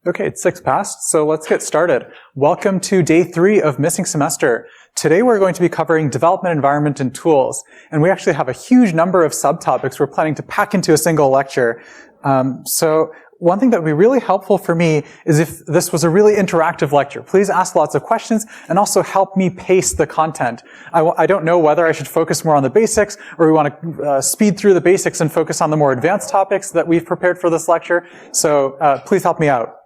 Okay, it's 6 past, so let's get started. Welcome to day 3 of Missing Semester. Today we're going to be covering development environment and tools, and we actually have a huge number of subtopics we're planning to pack into a single lecture. So one thing that would be really helpful for me is if this was a really interactive lecture. Please ask lots of questions and also help me pace the content. I don't know whether I should focus more on the basics or we want to speed through the basics and focus on the more advanced topics that we've prepared for this lecture. So please help me out.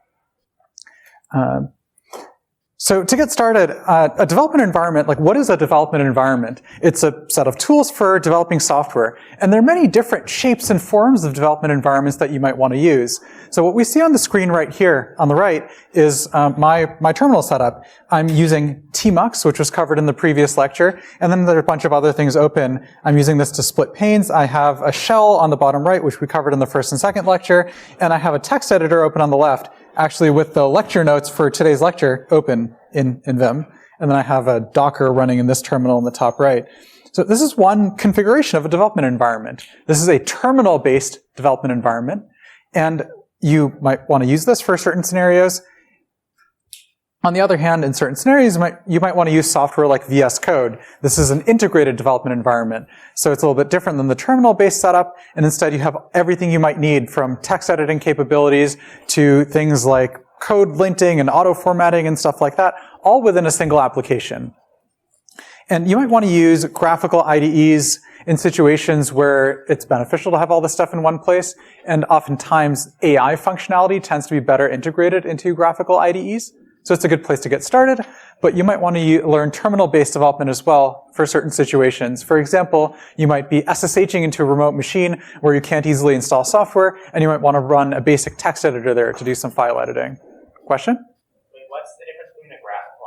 So to get started, a development environment, like what is a development environment? It's a set of tools for developing software. And there are many different shapes and forms of development environments that you might want to use. So what we see on the screen right here on the right is my terminal setup. I'm using tmux, which was covered in the previous lecture, and then there are a bunch of other things open. I'm using this to split panes. I have a shell on the bottom right, which we covered in the first and second lecture, and I have a text editor open on the left, actually with the lecture notes for today's lecture open in Vim. And then I have a Docker running in this terminal in the top right. So this is one configuration of a development environment. This is a terminal-based development environment. And you might want to use this for certain scenarios. On the other hand, in certain scenarios, you might want to use software like VS Code. This is an integrated development environment. So it's a little bit different than the terminal-based setup, and instead you have everything you might need from text editing capabilities to things like code linting and auto-formatting and stuff like that, all within a single application. And you might want to use graphical IDEs in situations where it's beneficial to have all this stuff in one place, and oftentimes AI functionality tends to be better integrated into graphical IDEs. So it's a good place to get started, but you might want to learn terminal-based development as well for certain situations. For example, you might be SSHing into a remote machine where you can't easily install software, and you might want to run a basic text editor there to do some file editing. Question? Wait, what's the difference between a graphical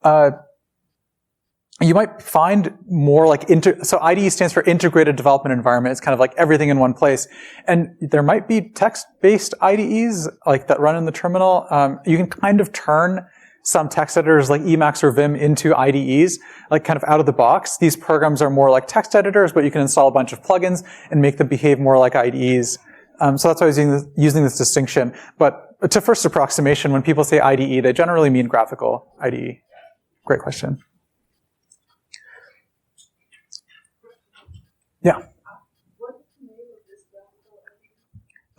IDE and an IDE? You might find more like so IDE stands for Integrated Development Environment. It's kind of like everything in one place. And there might be text-based IDEs like that run in the terminal. You can kind of turn some text editors like Emacs or Vim into IDEs, like kind of out of the box. These programs are more like text editors, but you can install a bunch of plugins and make them behave more like IDEs. So that's why I was using this distinction. But to first approximation, when people say IDE, they generally mean graphical IDE. Great question. Yeah. What's the name of this graphical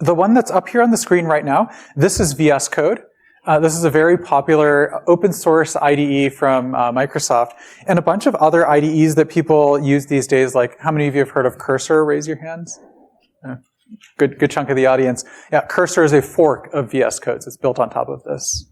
IDE? The one that's up here on the screen right now, this is VS Code. This is a very popular open source IDE from Microsoft, and a bunch of other IDEs that people use these days. Like, how many of you have heard of Cursor? Raise your hands. Good chunk of the audience. Yeah, Cursor is a fork of VS Code. So it's built on top of this.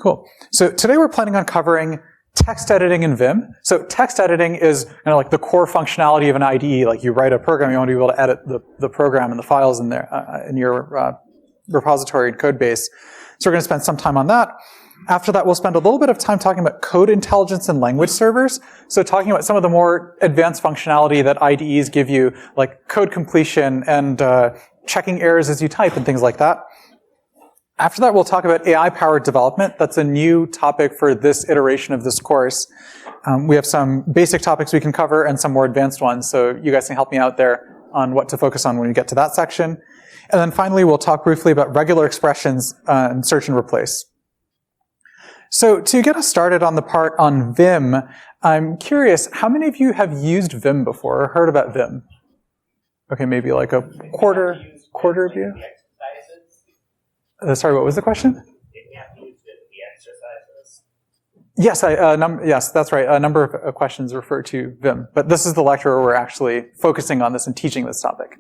Cool. So today we're planning on covering text editing in Vim. So text editing is kind of like the core functionality of an IDE. Like you write a program, you want to be able to edit the program and the files in there in your repository and code base. So we're going to spend some time on that. After that, we'll spend a little bit of time talking about code intelligence and language servers. So talking about some of the more advanced functionality that IDEs give you, like code completion and checking errors as you type and things like that. After that, we'll talk about AI-powered development. That's a new topic for this iteration of this course. We have some basic topics we can cover and some more advanced ones, so you guys can help me out there on what to focus on when we get to that section. And then finally, we'll talk briefly about regular expressions and search and replace. So to get us started on the part on Vim, I'm curious, how many of you have used Vim before or heard about Vim? Okay, maybe like a quarter of you? Sorry, what was the question? Did we have to use the exercises? Yes, that's right. A number of questions refer to Vim, but this is the lecture where we're actually focusing on this and teaching this topic.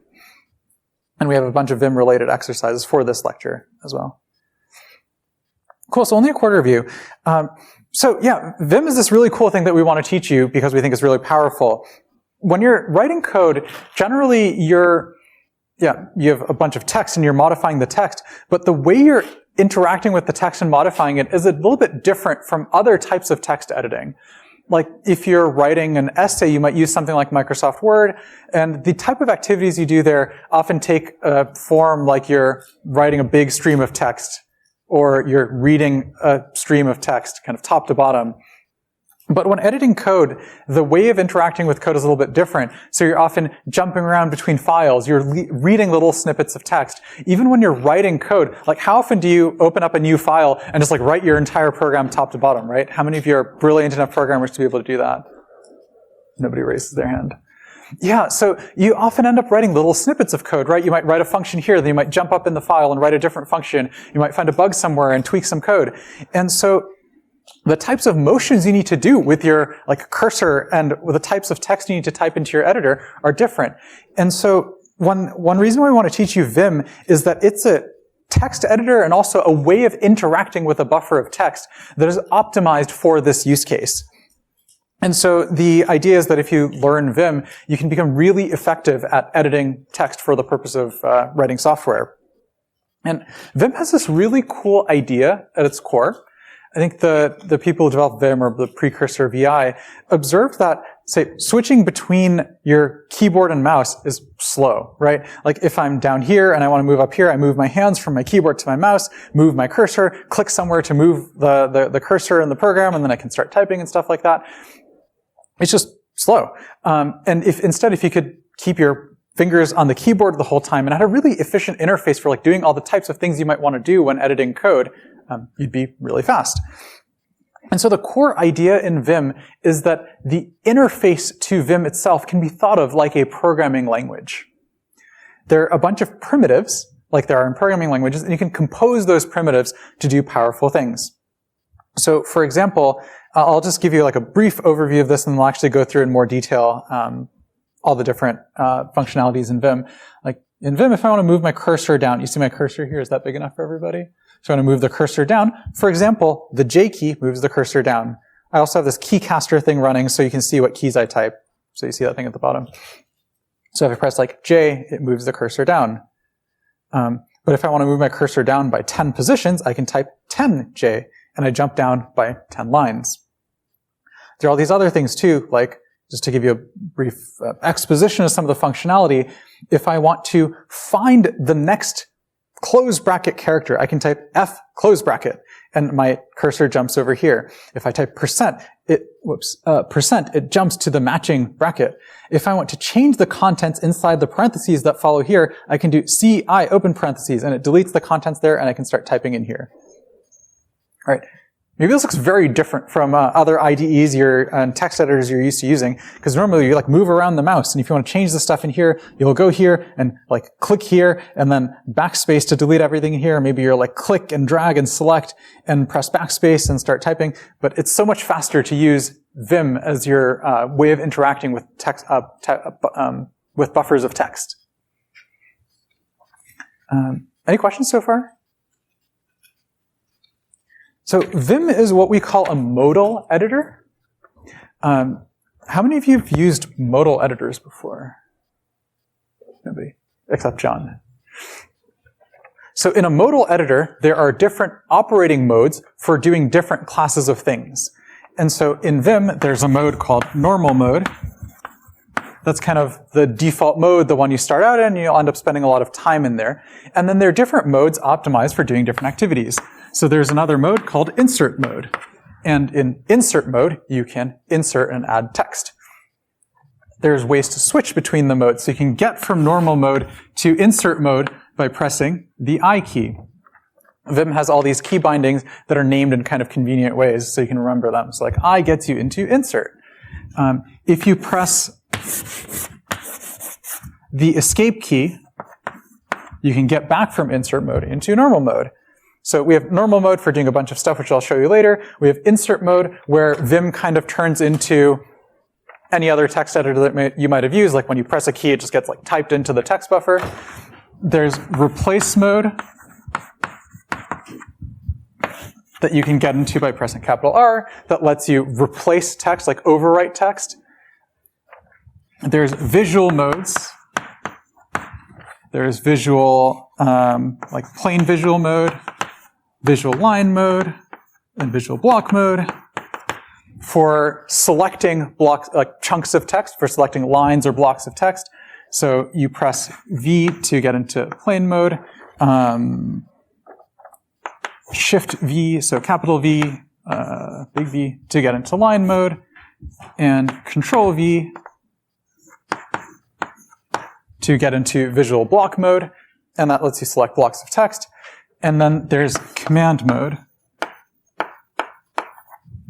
And we have a bunch of Vim-related exercises for this lecture as well. Cool, so only a quarter of you. So yeah, Vim is this really cool thing that we want to teach you because we think it's really powerful. When you're writing code, generally you have a bunch of text and you're modifying the text, but the way you're interacting with the text and modifying it is a little bit different from other types of text editing. Like if you're writing an essay, you might use something like Microsoft Word, and the type of activities you do there often take a form like you're writing a big stream of text or you're reading a stream of text kind of top to bottom. But when editing code, the way of interacting with code is a little bit different. So you're often jumping around between files. You're reading little snippets of text. Even when you're writing code, like how often do you open up a new file and just like write your entire program top to bottom, right? How many of you are brilliant enough programmers to be able to do that? Nobody raises their hand. Yeah, so you often end up writing little snippets of code, right? You might write a function here, then you might jump up in the file and write a different function. You might find a bug somewhere and tweak some code. And so the types of motions you need to do with your like cursor and with the types of text you need to type into your editor are different. And so one reason why we want to teach you Vim is that it's a text editor and also a way of interacting with a buffer of text that is optimized for this use case. And so the idea is that if you learn Vim, you can become really effective at editing text for the purpose of writing software. And Vim has this really cool idea at its core. I think the people who developed Vim, or the precursor VI, observed that, say, switching between your keyboard and mouse is slow, right? Like if I'm down here and I want to move up here, I move my hands from my keyboard to my mouse, move my cursor, click somewhere to move the cursor in the program, and then I can start typing and stuff like that. It's just slow. And if you could keep your fingers on the keyboard the whole time and had a really efficient interface for like doing all the types of things you might want to do when editing code, you'd be really fast. And so the core idea in Vim is that the interface to Vim itself can be thought of like a programming language. There are a bunch of primitives, like there are in programming languages, and you can compose those primitives to do powerful things. So for example, I'll just give you like a brief overview of this, and we'll actually go through in more detail all the different functionalities in Vim. Like in Vim, if I want to move my cursor down, you see my cursor here? Is that big enough for everybody? So I'm going to move the cursor down. For example, the J key moves the cursor down. I also have this keycaster thing running so you can see what keys I type. So you see that thing at the bottom. So if I press like J, it moves the cursor down. But if I want to move my cursor down by 10 positions, I can type 10J, and I jump down by 10 lines. There are all these other things too, like just to give you a brief exposition of some of the functionality, if I want to find the next close bracket character, I can type F close bracket, and my cursor jumps over here. If I type percent, it jumps to the matching bracket. If I want to change the contents inside the parentheses that follow here, I can do CI open parentheses, and it deletes the contents there, and I can start typing in here. All right. Maybe this looks very different from other IDEs and text editors you're used to using, because normally you like move around the mouse, and if you want to change the stuff in here, you'll go here and like click here, and then backspace to delete everything in here. Maybe you're like click and drag and select and press backspace and start typing. But it's so much faster to use Vim as your way of interacting with text with buffers of text. Any questions so far? So Vim is what we call a modal editor. How many of you have used modal editors before? Nobody, except John. So in a modal editor, there are different operating modes for doing different classes of things. And so in Vim, there's a mode called normal mode. That's kind of the default mode, the one you start out in, and you'll end up spending a lot of time in there. And then there are different modes optimized for doing different activities. So there's another mode called insert mode. And in insert mode, you can insert and add text. There's ways to switch between the modes. So you can get from normal mode to insert mode by pressing the I key. Vim has all these key bindings that are named in kind of convenient ways, so you can remember them. So like I gets you into insert. If you press the escape key, you can get back from insert mode into normal mode. So we have normal mode for doing a bunch of stuff, which I'll show you later. We have insert mode, where Vim kind of turns into any other text editor that you might have used. Like when you press a key, it just gets like typed into the text buffer. There's replace mode that you can get into by pressing capital R, that lets you replace text, like overwrite text. There's visual modes. There's visual, like plain visual mode, visual line mode, and visual block mode for selecting blocks, like chunks of text, for selecting lines or blocks of text. So you press V to get into plain mode, Shift V, so capital V big V to get into line mode, and Control V to get into visual block mode, and that lets you select blocks of text. And then there's command mode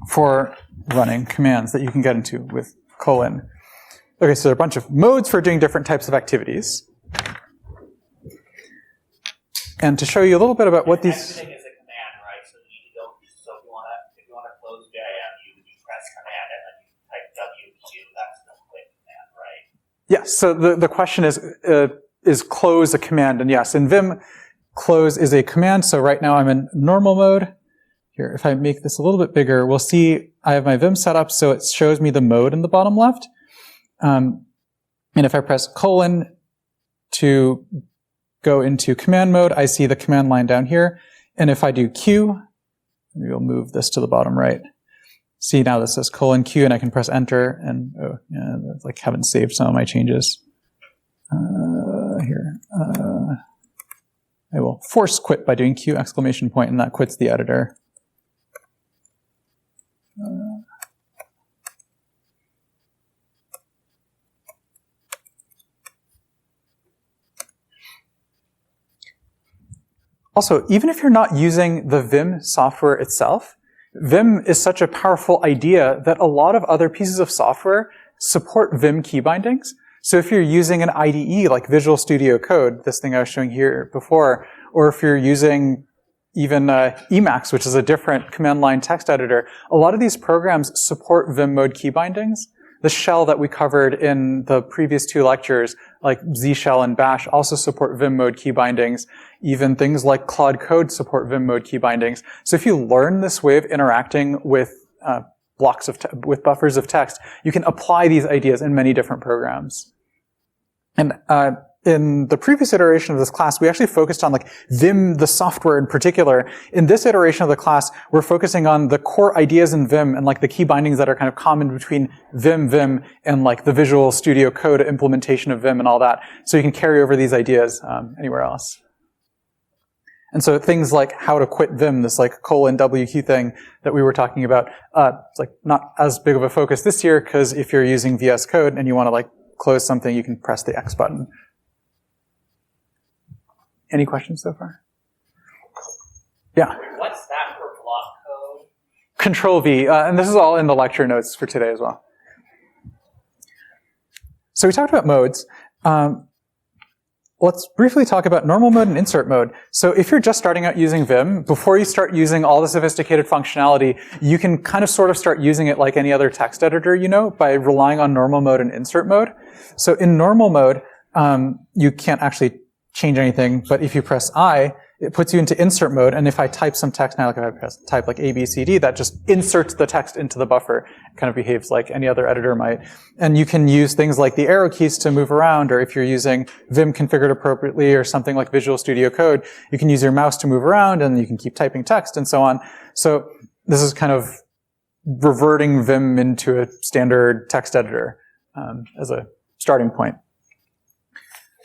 for running commands that you can get into with colon. Okay, so there are a bunch of modes for doing different types of activities. And to show you a little bit about what these... Everything is a command, right? So you don't. So if you want to close JIM, you press command and then you type WQ. That's the quick command, right? Yes. So the question is close a command? And yes, in Vim, close is a command. So right now I'm in normal mode. Here, if I make this a little bit bigger, we'll see I have my Vim set up so it shows me the mode in the bottom left. And if I press colon to go into command mode, I see the command line down here. And if I do Q, maybe we'll move this to the bottom right. See, now this says colon Q, and I can press enter, and oh, yeah, like haven't saved some of my changes. Here, I will force quit by doing Q exclamation point, and that quits the editor. Also, even if you're not using the Vim software itself, Vim is such a powerful idea that a lot of other pieces of software support Vim key bindings. So if you're using an IDE like Visual Studio Code, this thing I was showing here before, or if you're using even Emacs, which is a different command line text editor, a lot of these programs support Vim mode key bindings. The shell that we covered in the previous two lectures, like Z shell and Bash, also support Vim mode key bindings. Even things like Claude Code support Vim mode key bindings. So if you learn this way of interacting with with buffers of text, you can apply these ideas in many different programs. And in the previous iteration of this class, we actually focused on like Vim, the software in particular. In this iteration of the class, we're focusing on the core ideas in Vim and like the key bindings that are kind of common between Vim, and like the Visual Studio Code implementation of Vim and all that. So you can carry over these ideas anywhere else. And so things like how to quit Vim, this like colon WQ thing that we were talking about, it's like not as big of a focus this year, because if you're using VS Code and you want to like close something, you can press the X button. Any questions so far? Yeah. What's that for block code? Control V, and this is all in the lecture notes for today as well. So we talked about modes. Let's briefly talk about normal mode and insert mode. So if you're just starting out using Vim, before you start using all the sophisticated functionality, you can kind of sort of start using it like any other text editor, you know, by relying on normal mode and insert mode. So in normal mode, you can't actually change anything, but if you press I, it puts you into insert mode, and if I type some text now, like if I type like A, B, C, D, that just inserts the text into the buffer. It kind of behaves like any other editor might. And you can use things like the arrow keys to move around, or if you're using Vim configured appropriately, or something like Visual Studio Code, you can use your mouse to move around, and you can keep typing text, and so on. So this is kind of reverting Vim into a standard text editor as a starting point.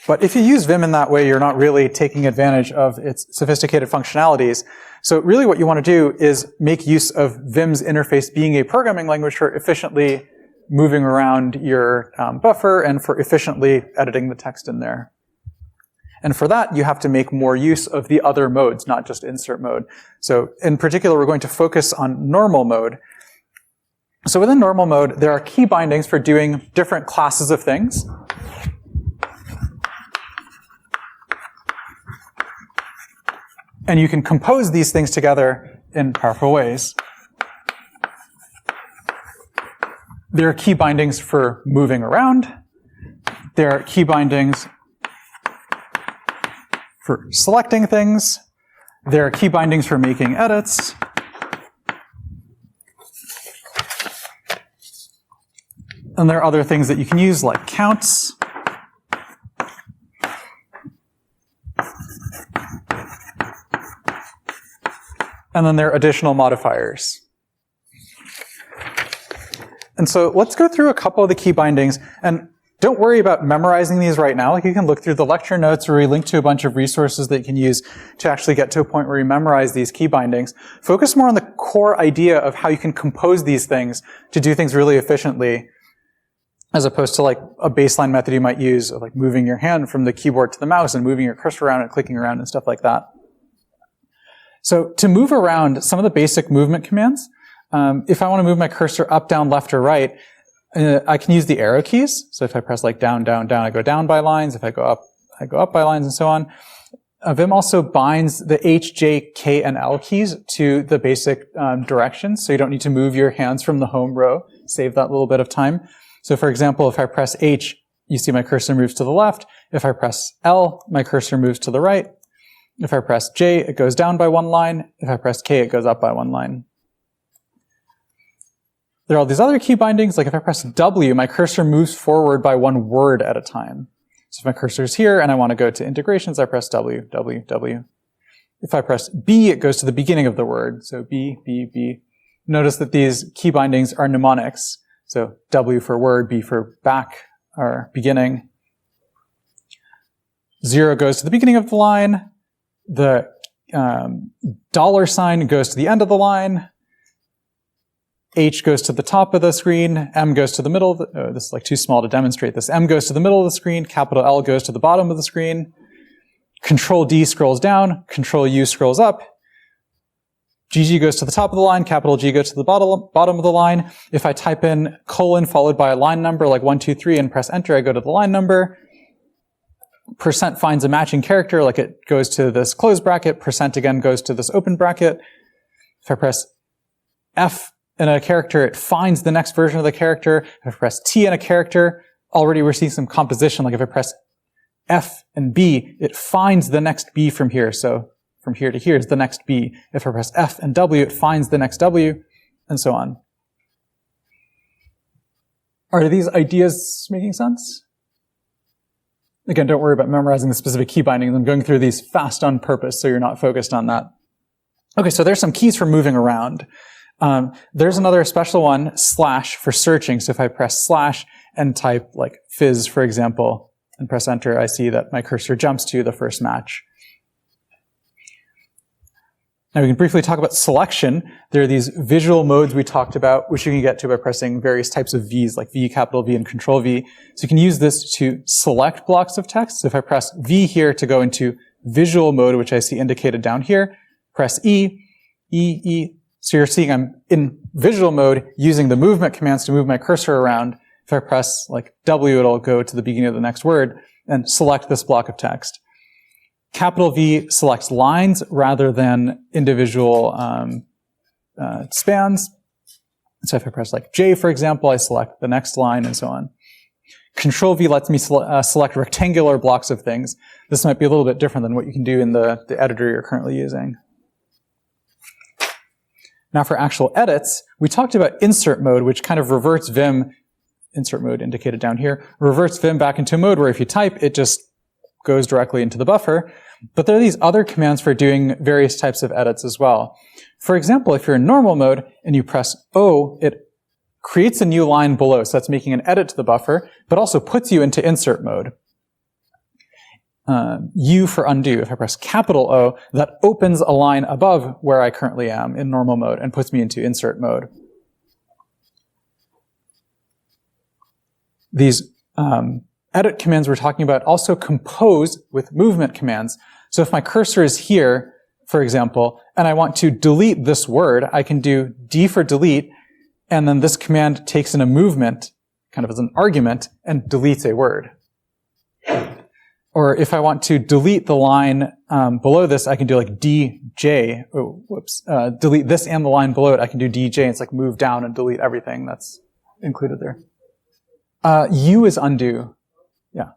But if you use Vim in that way, you're not really taking advantage of its sophisticated functionalities. So really what you want to do is make use of Vim's interface being a programming language for efficiently moving around your buffer and for efficiently editing the text in there. And for that, you have to make more use of the other modes, not just insert mode. So in particular, we're going to focus on normal mode. So within normal mode, there are key bindings for doing different classes of things. And you can compose these things together in powerful ways. There are key bindings for moving around. There are key bindings for selecting things. There are key bindings for making edits. And there are other things that you can use, like counts. And then there are additional modifiers. And so let's go through a couple of the key bindings. And don't worry about memorizing these right now. Like, you can look through the lecture notes where we link to a bunch of resources that you can use to actually get to a point where you memorize these key bindings. Focus more on the core idea of how you can compose these things to do things really efficiently, as opposed to like a baseline method you might use of like moving your hand from the keyboard to the mouse and moving your cursor around and clicking around and stuff like that. So to move around, some of the basic movement commands, if I want to move my cursor up, down, left, or right, I can use the arrow keys. So if I press like down, down, down, I go down by lines. If I go up by lines, and so on. Vim also binds the H, J, K, and L keys to the basic directions, so you don't need to move your hands from the home row. Save that little bit of time. So for example, if I press H, you see my cursor moves to the left. If I press L, my cursor moves to the right. If I press J, it goes down by one line. If I press K, it goes up by one line. There are all these other key bindings, like if I press W, my cursor moves forward by one word at a time. So if my cursor is here and I want to go to integrations, I press W, W, W. If I press B, it goes to the beginning of the word. So B, B, B. Notice that these key bindings are mnemonics. So W for word, B for back, or beginning. 0 goes to the beginning of the line. The $sign goes to the end of the line. H goes to the top of the screen. M goes to the middle. This is like too small to demonstrate this. M goes to the middle of the screen. Capital L goes to the bottom of the screen. Control D scrolls down. Control U scrolls up. GG goes to the top of the line. Capital G goes to the bottom of the line. If I type in colon followed by a line number like 1, 2, 3 and press enter, I go to the line number. Percent finds a matching character, like it goes to this close bracket. Percent again goes to this open bracket. If I press F in a character, it finds the next version of the character. If I press T in a character, already we're seeing some composition. Like if I press F and B, it finds the next B from here. So from here to here is the next B. If I press F and W, it finds the next W, and so on. Are these ideas making sense? Again, don't worry about memorizing the specific key bindings. I'm going through these fast on purpose, so you're not focused on that. Okay, so there's some keys for moving around. There's another special one, slash, for searching. So if I press slash and type like fizz, for example, and press enter, I see that my cursor jumps to the first match. Now we can briefly talk about selection. There are these visual modes we talked about, which you can get to by pressing various types of V's, like V, capital V, and Control V. So you can use this to select blocks of text. So if I press V here to go into visual mode, which I see indicated down here, press E, E, E. So you're seeing I'm in visual mode using the movement commands to move my cursor around. If I press like W, it'll go to the beginning of the next word and select this block of text. Capital V selects lines rather than individual spans. So if I press like J, for example, I select the next line and so on. Control V lets me select rectangular blocks of things. This might be a little bit different than what you can do in the editor you're currently using. Now for actual edits, we talked about insert mode, which kind of reverts Vim, insert mode indicated down here, reverts Vim back into a mode where if you type, it just goes directly into the buffer. But there are these other commands for doing various types of edits as well. For example, if you're in normal mode and you press O, it creates a new line below. So that's making an edit to the buffer, but also puts you into insert mode. U for undo. If I press capital O, that opens a line above where I currently am in normal mode and puts me into insert mode. These edit commands we're talking about also compose with movement commands. So if my cursor is here, for example, and I want to delete this word, I can do D for delete, and then this command takes in a movement, kind of as an argument, and deletes a word. Or if I want to delete the line below this, I can do like DJ. Oh, whoops. Delete this and the line below it, I can do DJ, and it's like move down and delete everything that's included there. U is undo. Yeah.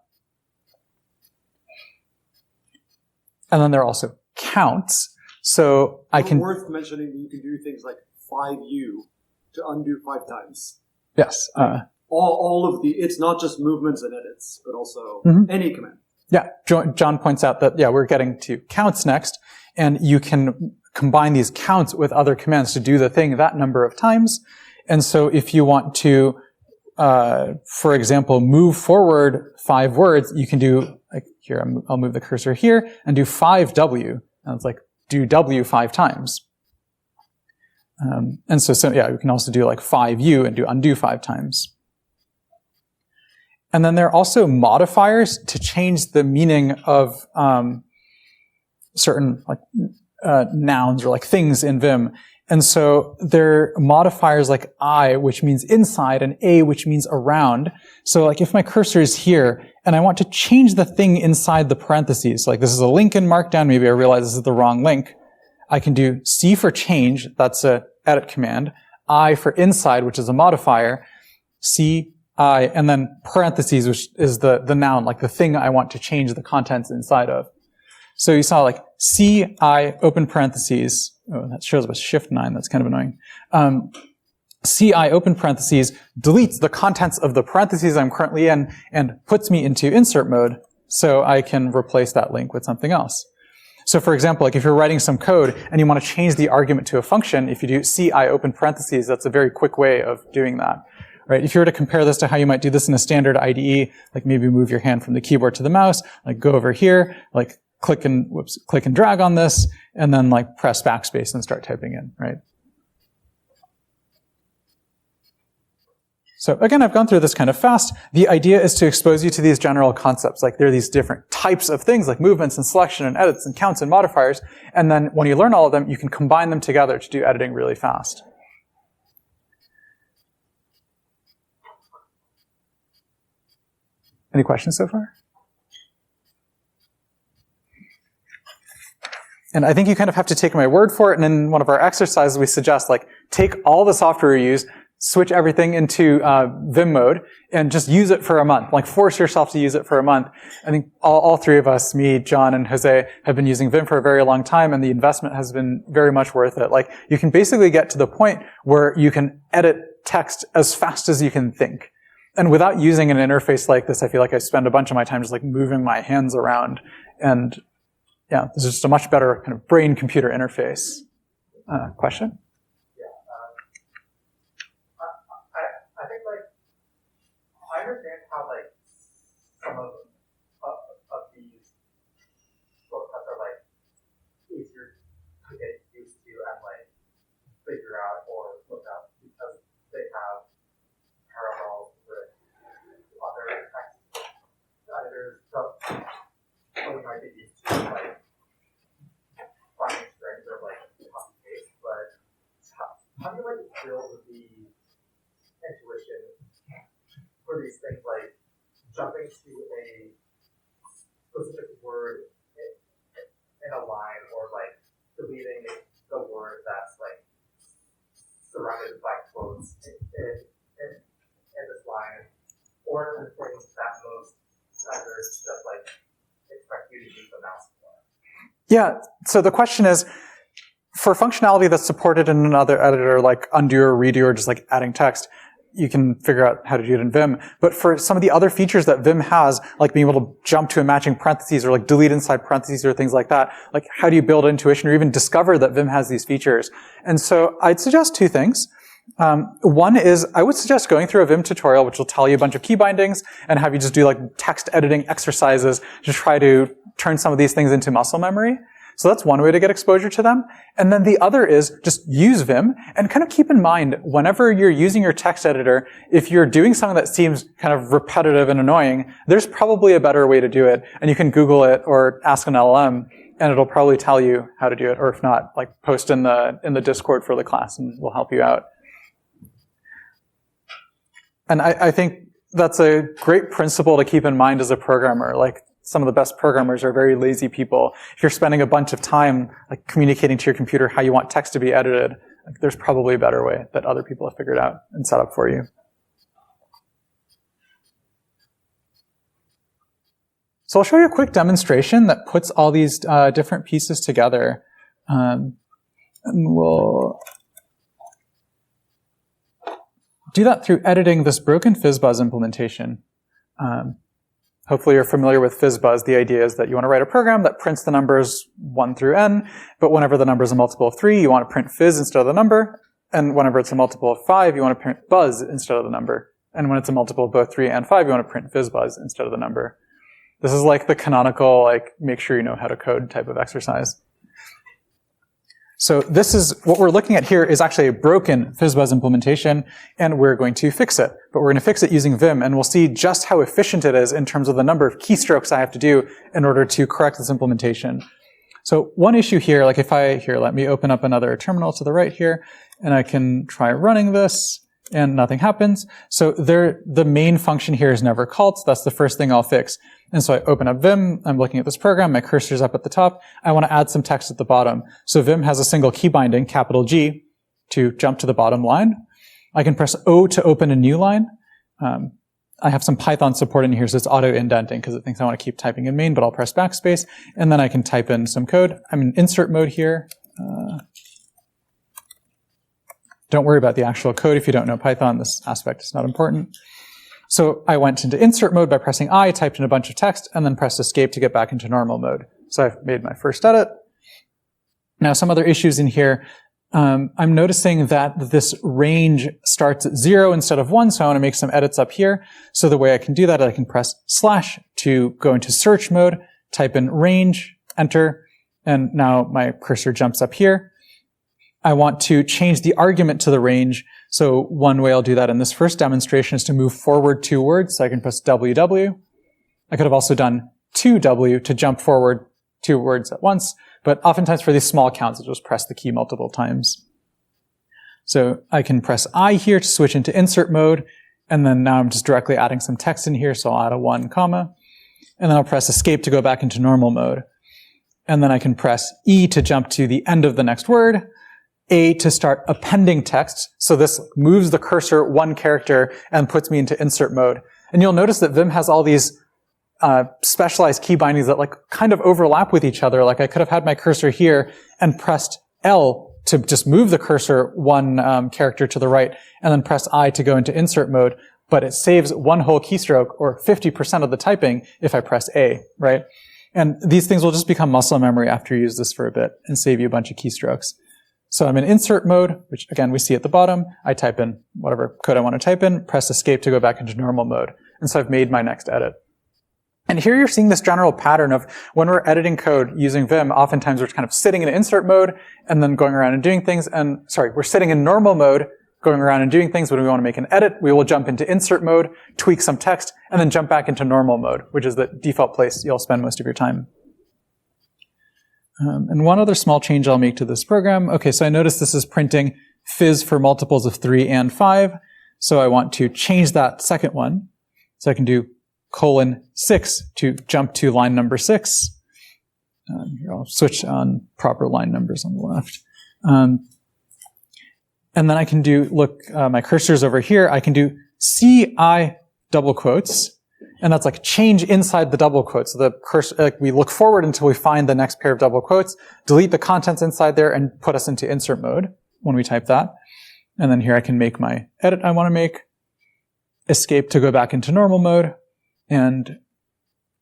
And then there are also counts. So I can... worth mentioning that you can do things like 5U to undo 5 times. Yes. All of the... It's not just movements and edits, but also any command. Yeah. John points out that, yeah, we're getting to counts next, and you can combine these counts with other commands to do the thing that number of times. And so if you want to for example, move forward 5 words, you can do, like here, I'll move the cursor here and do 5W. And it's like, do W 5 times. And so yeah, we can also do like 5U and do undo 5 times. And then there are also modifiers to change the meaning of certain like nouns or like things in Vim. And so there are modifiers like I, which means inside, and A, which means around. So like if my cursor is here and I want to change the thing inside the parentheses, like this is a link in Markdown, maybe I realize this is the wrong link, I can do C for change, that's a edit command, I for inside, which is a modifier, C, I, and then parentheses, which is the noun, like the thing I want to change the contents inside of. So you saw like C, I, open parentheses. Oh, that shows up as Shift 9. That's kind of annoying. C, I, open parentheses, deletes the contents of the parentheses I'm currently in and puts me into insert mode so I can replace that link with something else. So for example, like if you're writing some code and you want to change the argument to a function, if you do C, I, open parentheses, that's a very quick way of doing that. Right? If you were to compare this to how you might do this in a standard IDE, like maybe move your hand from the keyboard to the mouse, like go over here, like click and drag on this, and then like press backspace and start typing in, right? So again, I've gone through this kind of fast. The idea is to expose you to these general concepts. Like there are these different types of things like movements and selection and edits and counts and modifiers. And then when you learn all of them, you can combine them together to do editing really fast. Any questions so far? And I think you kind of have to take my word for it. And in one of our exercises, we suggest like take all the software you use, switch everything into Vim mode, and just use it for a month. Like force yourself to use it for a month. I think all 3 of us, me, John, and Jose, have been using Vim for a very long time, and the investment has been very much worth it. Like you can basically get to the point where you can edit text as fast as you can think. And without using an interface like this, I feel like I spend a bunch of my time just like moving my hands around. And yeah, this is just a much better kind of brain-computer interface. Question? Yeah. I think like I understand how like some of these shortcuts are like easier to get used to and like figure out or look up because they have parallels with other text editors. So we might be used to like finding strings or like copy paste, but how do you like build the intuition for these things, like jumping to a specific word in a line, or like deleting the word that's like surrounded by quotes in this line, or the things that most editors just like expect you to use the mouse for? Yeah, so the question is, for functionality that's supported in another editor like undo or redo or just like adding text, you can figure out how to do it in Vim. But for some of the other features that Vim has, like being able to jump to a matching parentheses or like delete inside parentheses or things like that, like how do you build intuition or even discover that Vim has these features? And so I'd suggest 2 things. One is I would suggest going through a Vim tutorial, which will tell you a bunch of key bindings and have you just do like text editing exercises to try to turn some of these things into muscle memory. So that's one way to get exposure to them. And then the other is just use Vim and kind of keep in mind whenever you're using your text editor, if you're doing something that seems kind of repetitive and annoying, there's probably a better way to do it. And you can Google it or ask an LLM and it'll probably tell you how to do it. Or if not, like post in the Discord for the class and we'll help you out. And I think that's a great principle to keep in mind as a programmer. Like some of the best programmers are very lazy people. If you're spending a bunch of time like communicating to your computer how you want text to be edited, like, there's probably a better way that other people have figured out and set up for you. So I'll show you a quick demonstration that puts all these different pieces together. And we'll do that through editing this broken FizzBuzz implementation. Hopefully you're familiar with FizzBuzz. The idea is that you want to write a program that prints the numbers 1 through n, but whenever the number is a multiple of 3, you want to print fizz instead of the number, and whenever it's a multiple of 5, you want to print buzz instead of the number. And when it's a multiple of both 3 and 5, you want to print fizzbuzz instead of the number. This is like the canonical, like, make sure you know how to code type of exercise. So this is, what we're looking at here is actually a broken fizzbuzz implementation, and we're going to fix it. But we're going to fix it using Vim, and we'll see just how efficient it is in terms of the number of keystrokes I have to do in order to correct this implementation. So one issue here, like if let me open up another terminal to the right here, and I can try running this, and nothing happens. So the main function here is never called, so that's the first thing I'll fix. And so I open up Vim, I'm looking at this program, my cursor's up at the top, I want to add some text at the bottom. So Vim has a single key binding, capital G, to jump to the bottom line. I can press O to open a new line. I have some Python support in here, so it's auto-indenting because it thinks I want to keep typing in main, but I'll press backspace, and then I can type in some code. I'm in insert mode here. Don't worry about the actual code if you don't know Python. This aspect is not important. So I went into insert mode by pressing I, typed in a bunch of text, and then pressed escape to get back into normal mode. So I've made my first edit. Now some other issues in here. I'm noticing that this range starts at 0 instead of 1, so I want to make some edits up here. So the way I can do that, I can press / to go into search mode, type in range, enter, and now my cursor jumps up here. I want to change the argument to the range. So one way I'll do that in this first demonstration is to move forward 2 words. So I can press WW. I could have also done 2W to jump forward 2 words at once. But oftentimes for these small counts, I'll just press the key multiple times. So I can press I here to switch into insert mode. And then now I'm just directly adding some text in here. So I'll add a 1 comma. And then I'll press escape to go back into normal mode. And then I can press E to jump to the end of the next word. A to start appending text. So this moves the cursor 1 character and puts me into insert mode. And you'll notice that Vim has all these specialized key bindings that like kind of overlap with each other. Like I could have had my cursor here and pressed L to just move the cursor 1 character to the right, and then press I to go into insert mode. But it saves 1 whole keystroke, or 50% of the typing, if I press A, right? And these things will just become muscle memory after you use this for a bit and save you a bunch of keystrokes. So I'm in insert mode, which again we see at the bottom. I type in whatever code I want to type in, press escape to go back into normal mode. And so I've made my next edit. And here you're seeing this general pattern of when we're editing code using Vim, oftentimes we're kind of sitting in insert mode and then going around and doing things. We're sitting in normal mode, going around and doing things. When we want to make an edit, we will jump into insert mode, tweak some text, and then jump back into normal mode, which is the default place you'll spend most of your time. And one other small change I'll make to this program. Okay, so I notice this is printing fizz for multiples of 3 and 5. So I want to change that second one. So I can do :6 to jump to line number 6. Here I'll switch on proper line numbers on the left. And then I can do, my cursor's over here. I can do CI double quotes. And that's like change inside the double quotes. So the cursor, we look forward until we find the next pair of double quotes, delete the contents inside there, and put us into insert mode when we type that. And then here I can make my edit I want to make, escape to go back into normal mode, and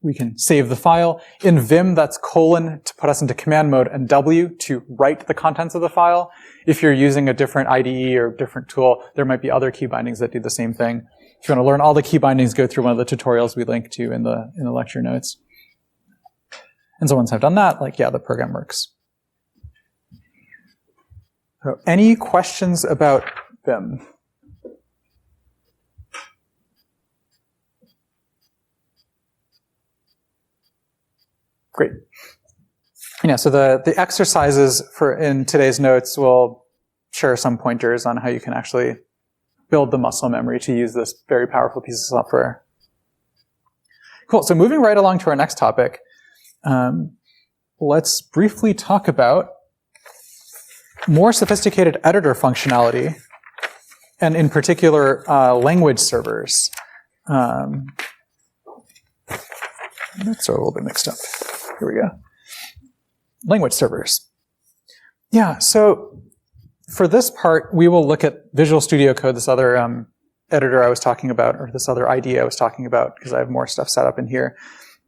we can save the file. In Vim, that's : to put us into command mode, and W to write the contents of the file. If you're using a different IDE or different tool, there might be other key bindings that do the same thing. If you want to learn all the key bindings, go through one of the tutorials we link to in the lecture notes. And so once I've done that, the program works. So any questions about Vim? Great. Yeah, so the exercises in today's notes will share some pointers on how you can actually build the muscle memory to use this very powerful piece of software. Cool, so moving right along to our next topic, let's briefly talk about more sophisticated editor functionality, and in particular, language servers. That's a little bit mixed up. Here we go. Language servers. Yeah, so for this part, we will look at Visual Studio Code, this other editor I was talking about, or this other IDE I was talking about, because I have more stuff set up in here.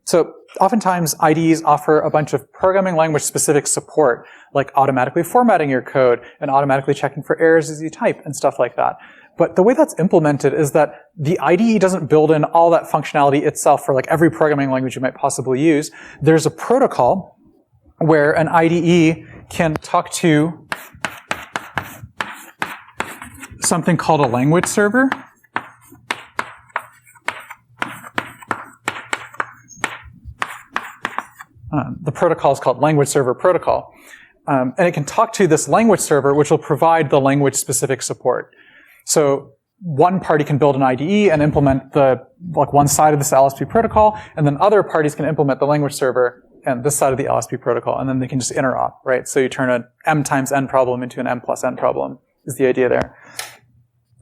So oftentimes, IDEs offer a bunch of programming language specific support, like automatically formatting your code and automatically checking for errors as you type and stuff like that. But the way that's implemented is that the IDE doesn't build in all that functionality itself for like every programming language you might possibly use. There's a protocol where an IDE can talk to something called a language server. The protocol is called language server protocol. And it can talk to this language server, which will provide the language-specific support. So one party can build an IDE and implement one side of this LSP protocol, and then other parties can implement the language server and this side of the LSP protocol, and then they can just interop, right? So you turn an M times N problem into an M plus N problem, is the idea there.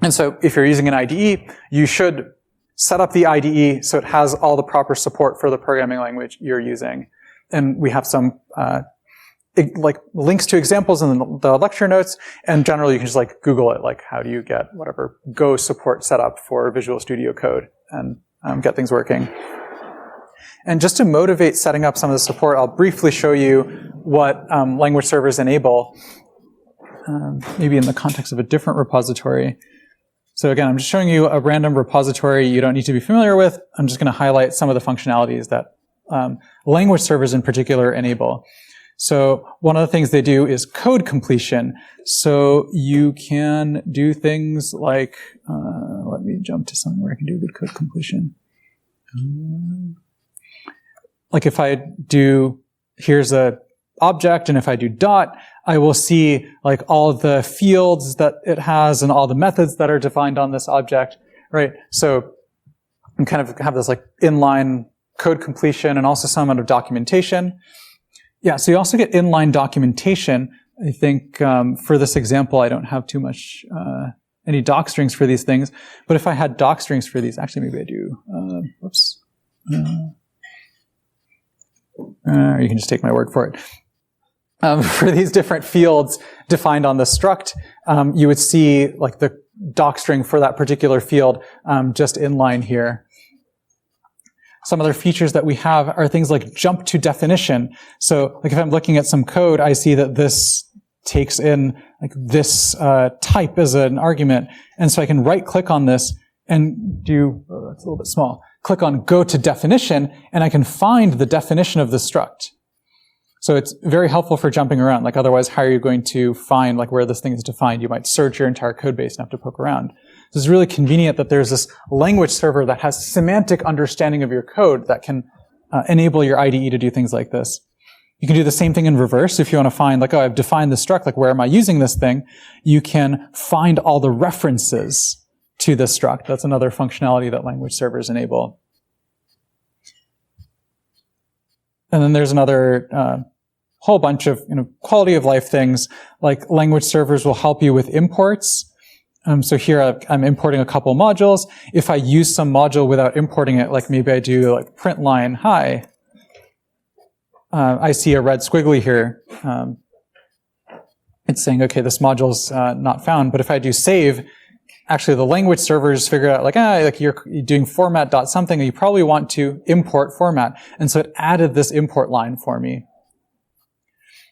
And so if you're using an IDE, you should set up the IDE so it has all the proper support for the programming language you're using. And we have some links to examples in the lecture notes, and generally you can just like Google it, like how do you get whatever Go support set up for Visual Studio Code and get things working. And just to motivate setting up some of the support, I'll briefly show you what language servers enable, maybe in the context of a different repository. So again, I'm just showing you a random repository you don't need to be familiar with. I'm just going to highlight some of the functionalities that language servers in particular enable. So one of the things they do is code completion. So you can do things like, let me jump to something where I can do good code completion. Like if I do, here's a object, and if I do dot, I will see like all of the fields that it has and all the methods that are defined on this object, right? So you kind of have this like inline code completion and also some amount of documentation. Yeah, so you also get inline documentation. I think for this example, I don't have too much, any doc strings for these things. But if I had doc strings for these, actually maybe I do. Whoops. Or you can just take my word for it. For these different fields defined on the struct, you would see like the doc string for that particular field just inline here. Some other features that we have are things like jump to definition. So like if I'm looking at some code, I see that this takes in like this type as an argument. And so I can right click on this and do, oh, that's a little bit small, click on go to definition, and I can find the definition of the struct. So it's very helpful for jumping around. Like otherwise, how are you going to find like where this thing is defined? You might search your entire code base and have to poke around. So it's really convenient that there's this language server that has semantic understanding of your code that can enable your IDE to do things like this. You can do the same thing in reverse. If you want to find like, oh, I've defined the struct, like where am I using this thing? You can find all the references to this struct. That's another functionality that language servers enable. And then there's another whole bunch of quality of life things, like language servers will help you with imports. So here I'm importing a couple modules. If I use some module without importing it, like maybe I do like print line hi, I see a red squiggly here. It's saying, okay, this module's not found. But if I do save, actually the language servers figure out like you're doing format dot something, and you probably want to import format. And so it added this import line for me.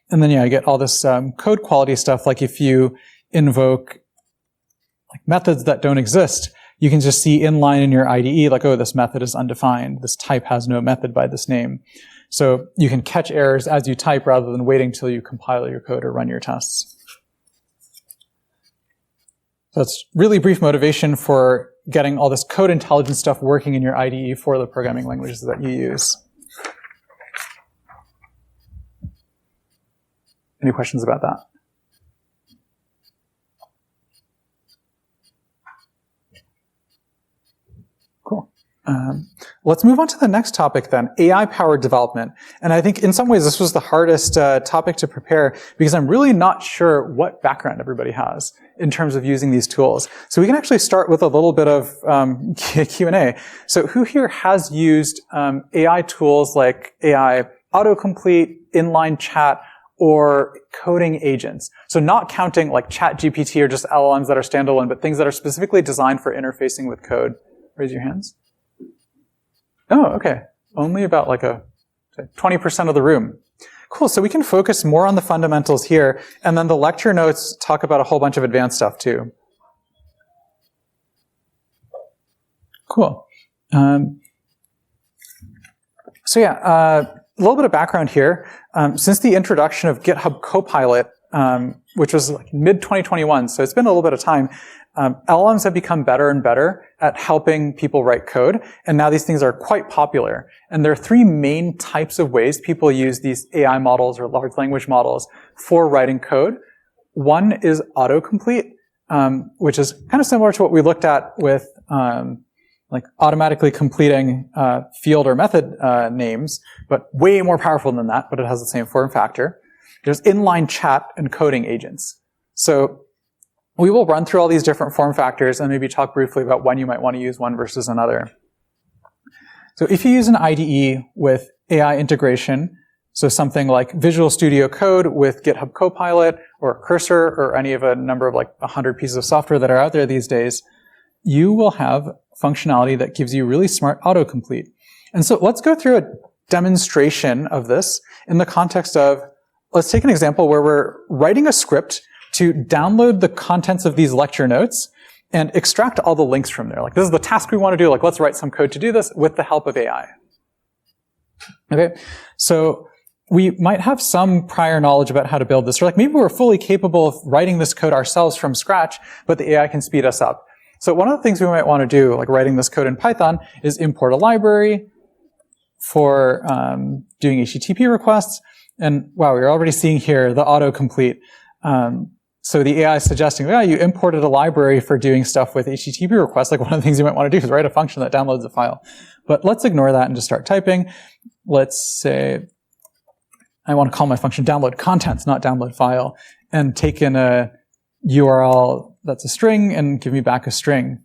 And then, yeah, I get all this code quality stuff. Like if you invoke like methods that don't exist, you can just see inline in your IDE, like, oh, this method is undefined. This type has no method by this name. So you can catch errors as you type rather than waiting till you compile your code or run your tests. So that's really brief motivation for getting all this code intelligence stuff working in your IDE for the programming languages that you use. Any questions about that? Cool. Let's move on to the next topic then, AI-powered development. And I think in some ways this was the hardest topic to prepare because I'm really not sure what background everybody has in terms of using these tools. So we can actually start with a little bit of Q&A. So who here has used AI tools like AI Autocomplete, Inline Chat, or coding agents? So not counting like ChatGPT or just LLMs that are standalone, but things that are specifically designed for interfacing with code. Raise your hands. Oh, okay. Only about like 20% of the room. Cool, so we can focus more on the fundamentals here, and then the lecture notes talk about a whole bunch of advanced stuff too. Cool. So yeah, a little bit of background here. Since the introduction of GitHub Copilot, which was like mid-2021, so it's been a little bit of time, LLMs have become better and better at helping people write code, and now these things are quite popular. And there are three main types of ways people use these AI models or large language models for writing code. One is autocomplete, which is kind of similar to what we looked at with like automatically completing field or method names, but way more powerful than that, but it has the same form factor. There's inline chat and coding agents. So we will run through all these different form factors and maybe talk briefly about when you might want to use one versus another. So if you use an IDE with AI integration, so something like Visual Studio Code with GitHub Copilot or Cursor or any of a number of like 100 pieces of software that are out there these days, you will have functionality that gives you really smart autocomplete. And so let's go through a demonstration of this in the context of, let's take an example where we're writing a script to download the contents of these lecture notes and extract all the links from there. Like this is the task we want to do. Like let's write some code to do this with the help of AI. Okay, so we might have some prior knowledge about how to build this, or like maybe we're fully capable of writing this code ourselves from scratch, but the AI can speed us up. So one of the things we might want to do, like writing this code in Python, is import a library for doing HTTP requests. And wow, we're already seeing here the autocomplete. So the AI is suggesting, yeah, you imported a library for doing stuff with HTTP requests. Like one of the things you might want to do is write a function that downloads a file. But let's ignore that and just start typing. Let's say I want to call my function download contents, not download file, and take in a URL that's a string and give me back a string.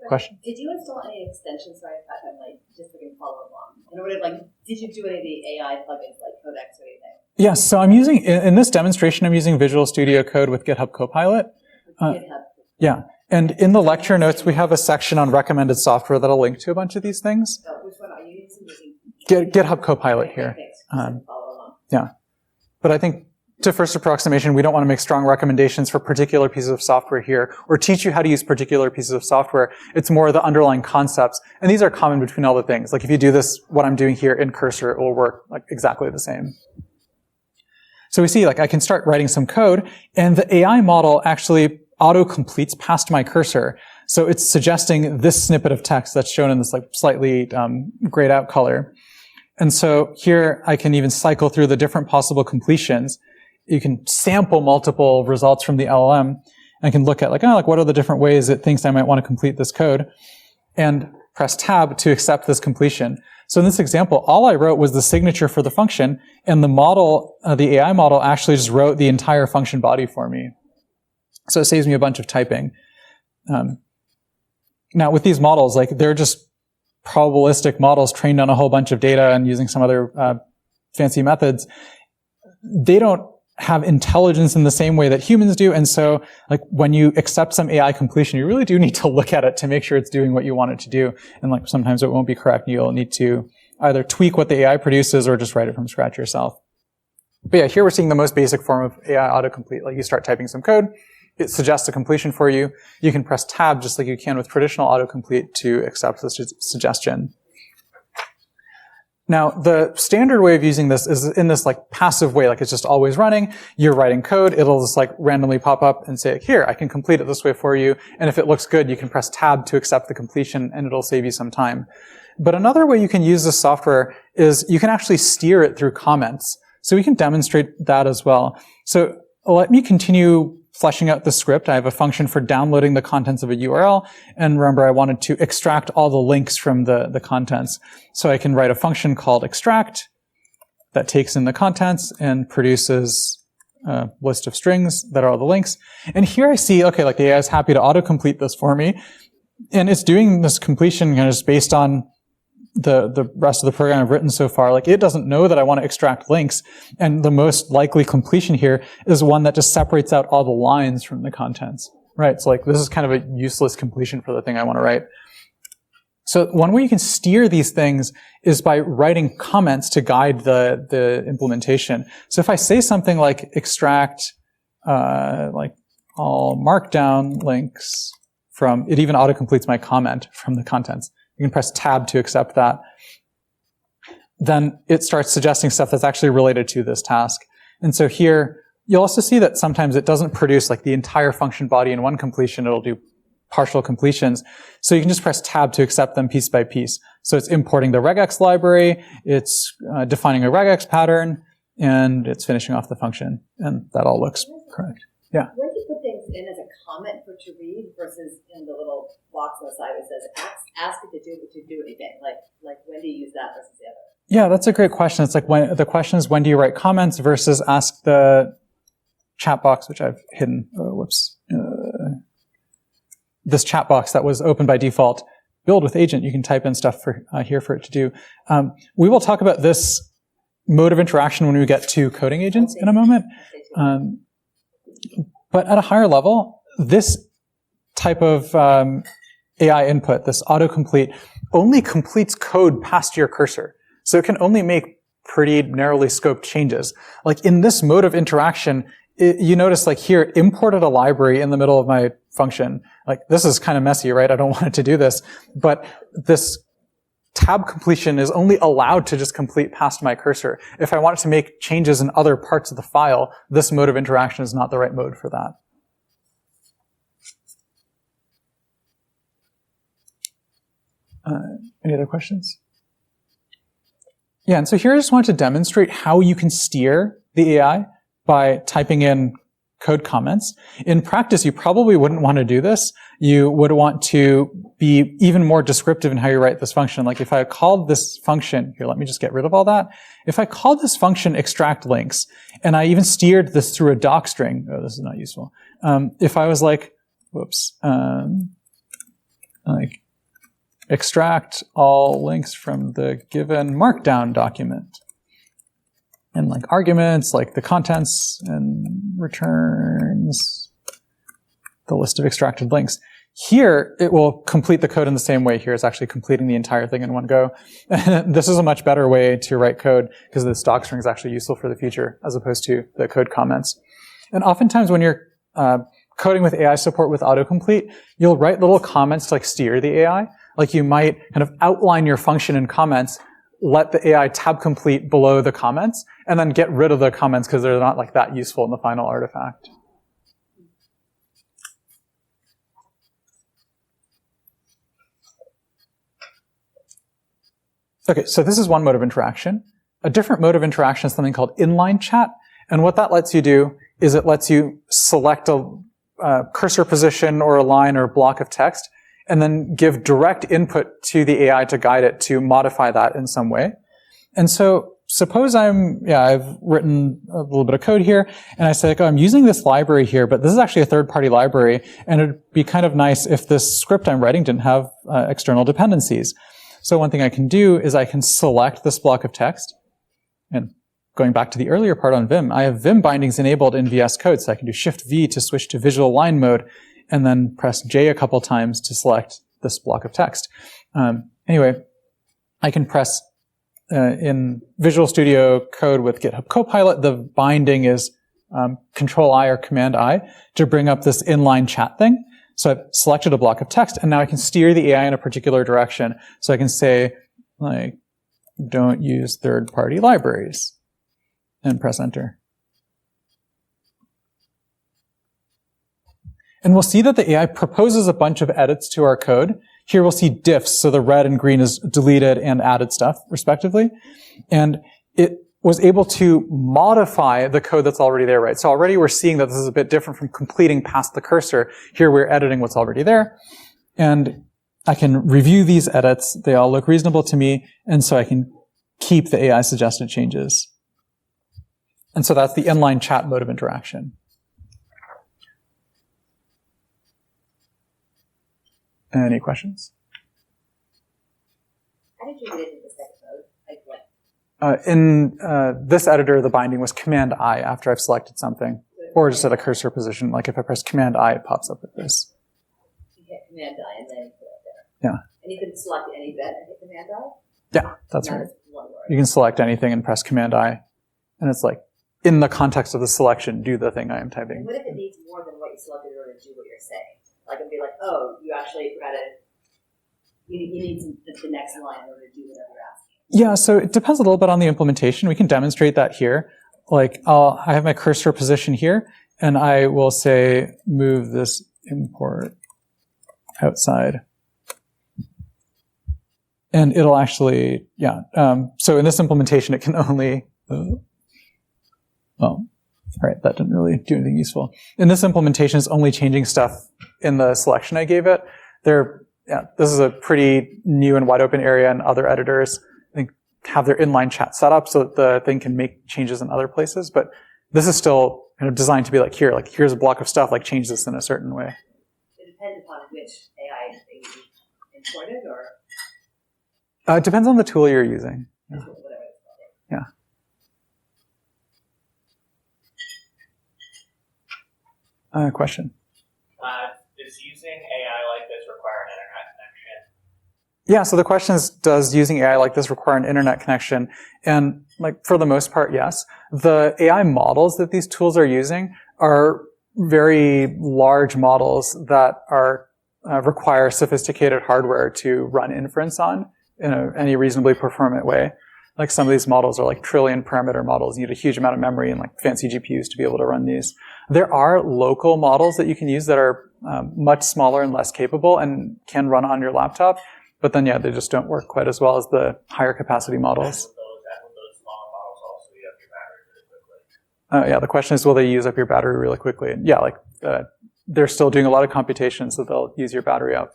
Question? Did you install any extensions for Python, like just so I can follow along? In order, like, did you do any of the AI plugins like Codex or anything? Yes, so I'm using, in this demonstration, I'm using Visual Studio Code with GitHub Copilot. Yeah, and in the lecture notes, we have a section on recommended software that'll link to a bunch of these things. So which one are you using? GitHub Copilot here. Follow along. Yeah, but I think to first approximation, we don't want to make strong recommendations for particular pieces of software here or teach you how to use particular pieces of software. It's more the underlying concepts. And these are common between all the things. Like if you do this, what I'm doing here in Cursor, it will work like exactly the same. So we see like I can start writing some code and the AI model actually auto-completes past my cursor. So it's suggesting this snippet of text that's shown in this like slightly grayed out color. And so here I can even cycle through the different possible completions. You can sample multiple results from the LLM and can look at like, what are the different ways it thinks I might want to complete this code, and press tab to accept this completion. So in this example, all I wrote was the signature for the function, and the model, the AI model actually just wrote the entire function body for me. So it saves me a bunch of typing. Now with these models, like they're just probabilistic models trained on a whole bunch of data and using some other fancy methods. They don't have intelligence in the same way that humans do. And so like when you accept some AI completion, you really do need to look at it to make sure it's doing what you want it to do. And like sometimes it won't be correct. You'll need to either tweak what the AI produces or just write it from scratch yourself. But yeah, here we're seeing the most basic form of AI autocomplete. Like you start typing some code, it suggests a completion for you. You can press tab just like you can with traditional autocomplete to accept the suggestion. Now, the standard way of using this is in this like passive way, like it's just always running. You're writing code, it'll just like randomly pop up and say, here, I can complete it this way for you. And if it looks good, you can press tab to accept the completion and it'll save you some time. But another way you can use this software is you can actually steer it through comments. So we can demonstrate that as well. So let me continue fleshing out the script. I have a function for downloading the contents of a URL. And remember, I wanted to extract all the links from the contents. So I can write a function called extract that takes in the contents and produces a list of strings that are all the links. And here I see, okay, like the AI is happy to autocomplete this for me. And it's doing this completion kind of just based on the rest of the program I've written so far. Like it doesn't know that I want to extract links. And the most likely completion here is one that just separates out all the lines from the contents, right? So like this is kind of a useless completion for the thing I want to write. So one way you can steer these things is by writing comments to guide the implementation. So if I say something like extract, like all markdown links from, it even autocompletes my comment from the contents. You can press tab to accept that. Then it starts suggesting stuff that's actually related to this task. And so here, you'll also see that sometimes it doesn't produce like the entire function body in one completion, it'll do partial completions. So you can just press tab to accept them piece by piece. So it's importing the regex library, it's defining a regex pattern, and it's finishing off the function. And that all looks correct. Yeah. When do you put things in as a comment for to read versus in the little box on the side that says ask it to do anything? Like when do you use that versus the other? Yeah, that's a great question. It's like when the question is when do you write comments versus ask the chat box, which I've hidden. This chat box that was open by default, build with agent. You can type in stuff for here for it to do. We will talk about this mode of interaction when we get to coding agents in a moment. But at a higher level, this type of AI input, this autocomplete, only completes code past your cursor. So it can only make pretty narrowly scoped changes. Like in this mode of interaction, you notice like here, it imported a library in the middle of my function. Like this is kind of messy, right? I don't want it to do this. But this tab completion is only allowed to just complete past my cursor. If I wanted to make changes in other parts of the file, this mode of interaction is not the right mode for that. Any other questions? Yeah, and so here I just wanted to demonstrate how you can steer the AI by typing in code comments. In practice, you probably wouldn't want to do this. You would want to be even more descriptive in how you write this function. Like if I called this function, here, let me just get rid of all that. If I called this function extract links, and I even steered this through a doc string, oh, this is not useful. If I was like, like extract all links from the given markdown document, and like arguments, like the contents, and returns the list of extracted links. Here, it will complete the code in the same way. Here, it's actually completing the entire thing in one go. This is a much better way to write code because this doc string is actually useful for the future as opposed to the code comments. And oftentimes when you're coding with AI support with autocomplete, you'll write little comments to like steer the AI. Like you might kind of outline your function in comments, let the AI tab complete below the comments, and then get rid of the comments because they're not like that useful in the final artifact. Okay, so this is one mode of interaction. A different mode of interaction is something called inline chat. And what that lets you do is it lets you select a cursor position or a line or a block of text, and then give direct input to the AI to guide it to modify that in some way. And so suppose I've written a little bit of code here, and I say, like, oh, I'm using this library here, but this is actually a third-party library, and it'd be kind of nice if this script I'm writing didn't have external dependencies. So one thing I can do is I can select this block of text, and going back to the earlier part on Vim, I have Vim bindings enabled in VS Code, so I can do Shift-V to switch to visual line mode, and then press J a couple times to select this block of text. Anyway, I can press in Visual Studio Code with GitHub Copilot, the binding is Control-I or Command-I to bring up this inline chat thing. So I've selected a block of text, and now I can steer the AI in a particular direction. So I can say, like, don't use third-party libraries, and press Enter. And we'll see that the AI proposes a bunch of edits to our code. Here we'll see diffs, so the red and green is deleted and added stuff, respectively. And it was able to modify the code that's already there, right? So already we're seeing that this is a bit different from completing past the cursor. Here we're editing what's already there. And I can review these edits. They all look reasonable to me. And so I can keep the AI suggested changes. And so that's the inline chat mode of interaction. Any questions? How did you get into the second mode? Like what? In this editor, the binding was Command-I after I've selected something. Or just at a cursor position. Like if I press Command-I, it pops up with this. You hit Command-I and then you put it Yeah. there. And you can select any bit and hit Command-I? Yeah, that's right. Is one word. You can select anything and press Command-I. And it's like, in the context of the selection, do the thing I am typing. And what if it needs more than what you selected in order to do what you're saying? Like, and be like, oh, you actually forgot to, you need the next line in order to do whatever you're asking. Yeah, so it depends a little bit on the implementation. We can demonstrate that here. Like, I have my cursor position here, and I will say, move this import outside. And it'll actually, yeah. So in this implementation, it can only, well, all right, that didn't really do anything useful. In this implementation, it's only changing stuff in the selection I gave it. This is a pretty new and wide open area, and other editors, I think, have their inline chat set up so that the thing can make changes in other places. But this is still kind of designed to be like here, like here's a block of stuff, like change this in a certain way. It depends upon which AI thing you imported, or It depends on the tool you're using. whatever it's called. Yeah. Question. Does using AI like this require an internet connection? Yeah, so the question is, does using AI like this require an internet connection? And like for the most part, yes. The AI models that these tools are using are very large models that are require sophisticated hardware to run inference on in any reasonably performant way. Like some of these models are like trillion parameter models. You need a huge amount of memory and like fancy GPUs to be able to run these. There are local models that you can use that are much smaller and less capable and can run on your laptop. But then, yeah, they just don't work quite as well as the higher capacity models. Would those smaller models also use up your battery really quickly? Yeah, the question is, will they use up your battery really quickly? And yeah, like they're still doing a lot of computation, so they'll use your battery up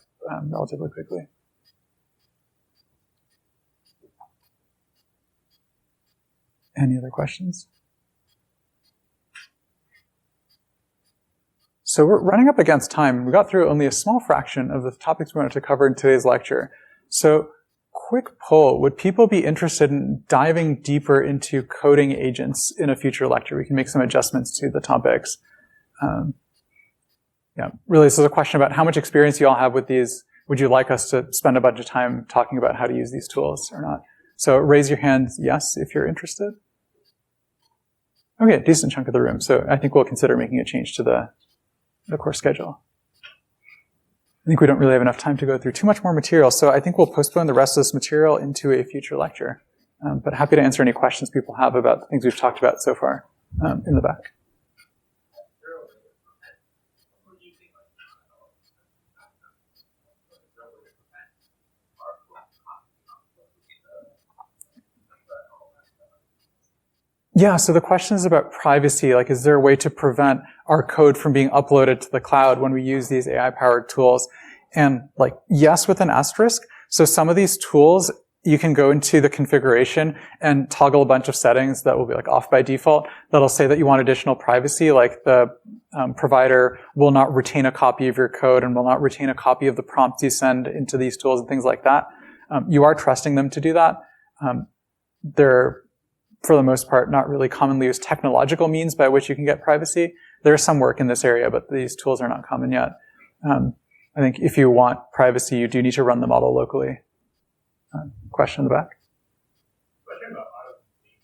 relatively quickly. Any other questions? So we're running up against time. We got through only a small fraction of the topics we wanted to cover in today's lecture. So quick poll, would people be interested in diving deeper into coding agents in a future lecture? We can make some adjustments to the topics. Yeah, really, this is a question about how much experience you all have with these. Would you like us to spend a bunch of time talking about how to use these tools or not? So raise your hand, yes, if you're interested. Okay, a decent chunk of the room. So I think we'll consider making a change to the course schedule. I think we don't really have enough time to go through too much more material, so I think we'll postpone the rest of this material into a future lecture. But happy to answer any questions people have about the things we've talked about so far in the back. Yeah, so the question is about privacy. Like, is there a way to prevent our code from being uploaded to the cloud when we use these AI-powered tools? And like, yes, with an asterisk. So some of these tools, you can go into the configuration and toggle a bunch of settings that will be like off by default. That'll say that you want additional privacy, like the provider will not retain a copy of your code and will not retain a copy of the prompts you send into these tools and things like that. You are trusting them to do that. They're, for the most part, not really commonly used technological means by which you can get privacy. There's some work in this area, but these tools are not common yet. I think if you want privacy, you do need to run the model locally. Question in the back? Question about Autocomplete.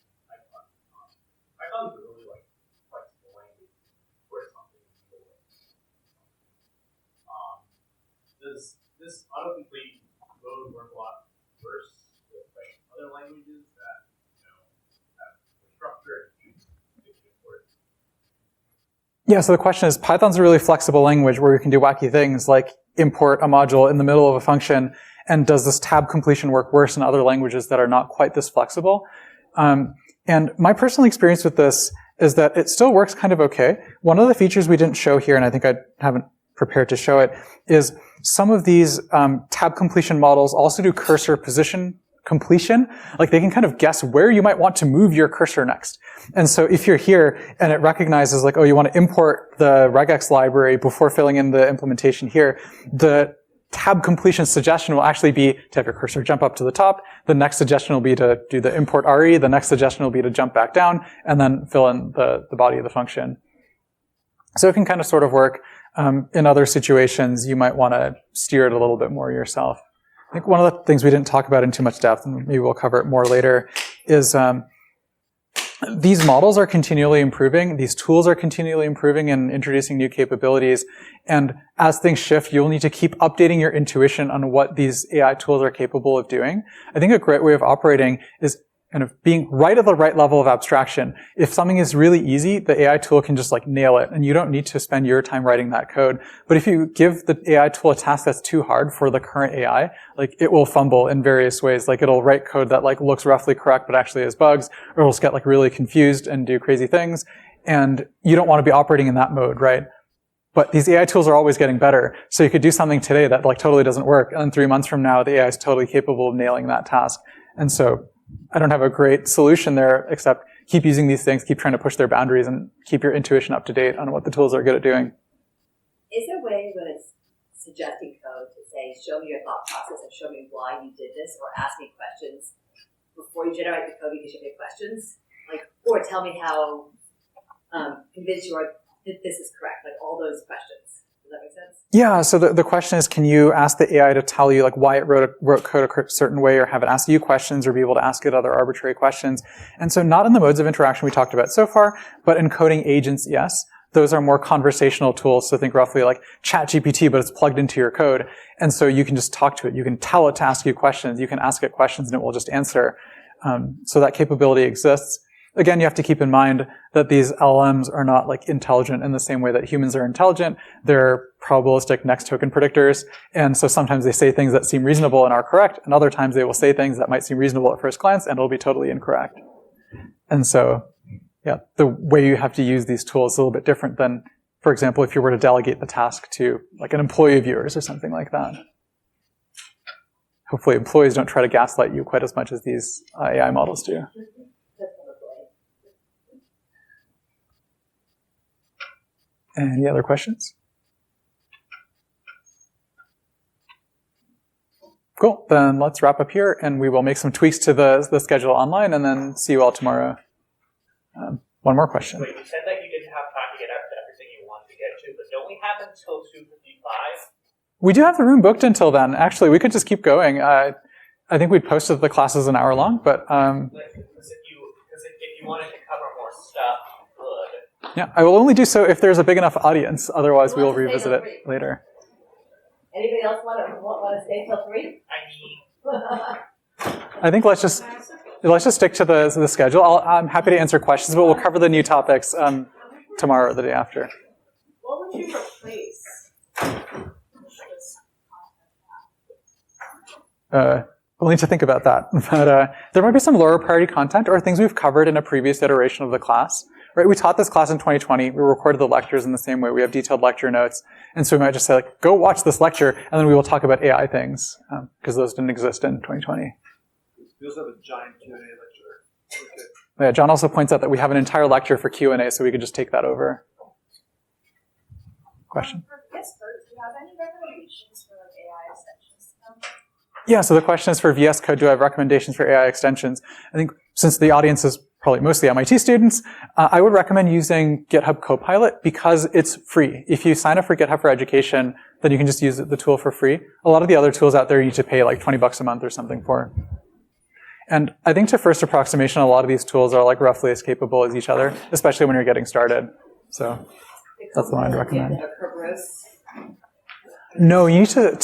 Python's a really like flexible language where something is really does this Autocomplete mode work a lot worse with like other languages that have structure and words? Yeah, so the question is, Python's a really flexible language where you can do wacky things like import a module in the middle of a function. And does this tab completion work worse in other languages that are not quite this flexible? And my personal experience with this is that it still works kind of okay. One of the features we didn't show here, and I think I haven't prepared to show it, is some of these tab completion models also do cursor position completion. Like they can kind of guess where you might want to move your cursor next. And so if you're here and it recognizes like, oh, you want to import the regex library before filling in the implementation here, the tab completion suggestion will actually be to have your cursor jump up to the top. The next suggestion will be to do the import RE. The next suggestion will be to jump back down and then fill in the body of the function. So it can kind of sort of work. In other situations, you might want to steer it a little bit more yourself. I think one of the things we didn't talk about in too much depth, and maybe we'll cover it more later, is these models are continually improving. These tools are continually improving and introducing new capabilities. And as things shift, you'll need to keep updating your intuition on what these AI tools are capable of doing. I think a great way of operating is kind of being right at the right level of abstraction. If something is really easy, the AI tool can just like nail it, and you don't need to spend your time writing that code. But if you give the AI tool a task that's too hard for the current AI, like it will fumble in various ways. Like it'll write code that like looks roughly correct but actually has bugs, or it'll just get like really confused and do crazy things. And you don't want to be operating in that mode, right? But these AI tools are always getting better. So you could do something today that like totally doesn't work, and 3 months from now, the AI is totally capable of nailing that task. And so I don't have a great solution there, except keep using these things, keep trying to push their boundaries, and keep your intuition up to date on what the tools are good at doing. Is there a way when it's suggesting code to say, show me your thought process and show me why you did this, or ask me questions before you generate the code because you have questions? Like, or tell me how convinced you are that this is correct, like all those questions. Does that make sense? Yeah, so the question is, can you ask the AI to tell you like why it wrote code a certain way, or have it ask you questions, or be able to ask it other arbitrary questions? And so not in the modes of interaction we talked about so far, but in coding agents, yes. Those are more conversational tools, so think roughly like ChatGPT, but it's plugged into your code. And so you can just talk to it. You can tell it to ask you questions. You can ask it questions and it will just answer. So that capability exists. Again, you have to keep in mind that these LLMs are not like intelligent in the same way that humans are intelligent. They're probabilistic next token predictors. And so sometimes they say things that seem reasonable and are correct, and other times they will say things that might seem reasonable at first glance and it'll be totally incorrect. And so, yeah, the way you have to use these tools is a little bit different than, for example, if you were to delegate the task to like an employee of yours or something like that. Hopefully employees don't try to gaslight you quite as much as these AI models do. Any other questions? Cool. Then let's wrap up here, and we will make some tweaks to the schedule online, and then see you all tomorrow. One more question. Wait, you said that you didn't have time to get up to everything you wanted to get to, but don't we have until 2:55? We do have the room booked until then. Actually, we could just keep going. I think we posted the classes an hour long, but Because if you wanted to cover more stuff, you could. yeah, I will only do so if there's a big enough audience. Otherwise, we will revisit it later. Anybody else want to stay till 3? I think let's just stick to the schedule. I'm happy to answer questions, but we'll cover the new topics tomorrow or the day after. What would you replace? We'll need to think about that. But there might be some lower priority content or things we've covered in a previous iteration of the class. Right? We taught this class in 2020. We recorded the lectures in the same way. We have detailed lecture notes. And so we might just say, like, go watch this lecture, and then we will talk about AI things, because those didn't exist in 2020. We also have a giant Q&A lecture. Okay. Yeah, John also points out that we have an entire lecture for Q&A, so we could just take that over. Question? Yes, Bert, do you have any recommendations for like AI extensions? Yeah, so the question is for VS Code, do I have recommendations for AI extensions? I think since the audience is probably mostly MIT students, I would recommend using GitHub Copilot because it's free. If you sign up for GitHub for Education, then you can just use the tool for free. A lot of the other tools out there you need to pay like $20 a month or something for. And I think to first approximation, a lot of these tools are like roughly as capable as each other, especially when you're getting started. So that's the one I'd recommend. No, you need to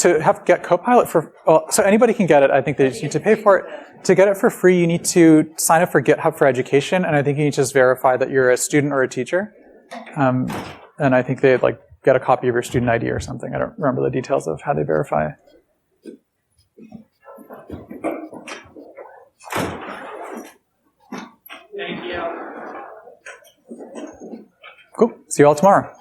get Copilot for, well, so anybody can get it. I think they just need to pay for it. To get it for free, you need to sign up for GitHub for Education, and I think you need to just verify that you're a student or a teacher. And I think they like get a copy of your student ID or something. I don't remember the details of how they verify. Thank you. Cool. See you all tomorrow.